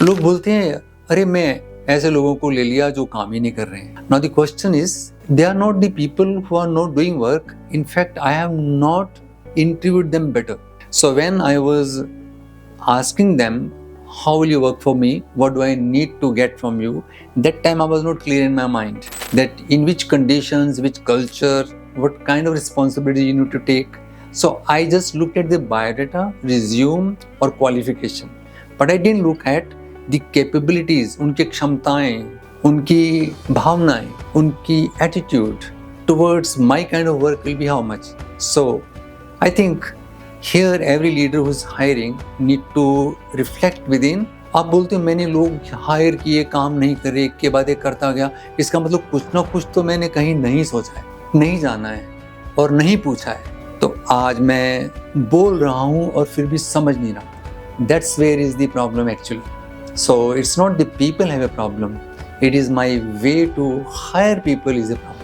लोग बोलते हैं अरे मैं ऐसे लोगों को ले लिया जो काम ही नहीं कर रहे हैं. Now the question is, they are not the people who are not doing work. In fact, I have not interviewed them better. So when I was asking them, how will you work for me? What do I need to get from you? That time I was not clear in my mind that in which conditions, which culture, what kind of responsibility you need to take. So I just looked at the biodata, resume or qualification. But I didn't look at the capabilities, उनकी क्षमताएं, उनकी भावनाएं, उनकी attitude towards my kind of work will be how much. So I think here every leader who is hiring need to reflect within. आप बोलते हो मैंने लोग हायर किए, काम नहीं करे, एक के बाद एक करता गया, इसका मतलब कुछ ना कुछ तो मैंने कहीं नहीं सोचा है, नहीं जाना है और नहीं पूछा है. तो आज मैं बोल रहा हूँ और फिर भी समझ नहीं रहा. That's where is the problem actually. So it's not the people have a problem, it is my way to hire people is a problem.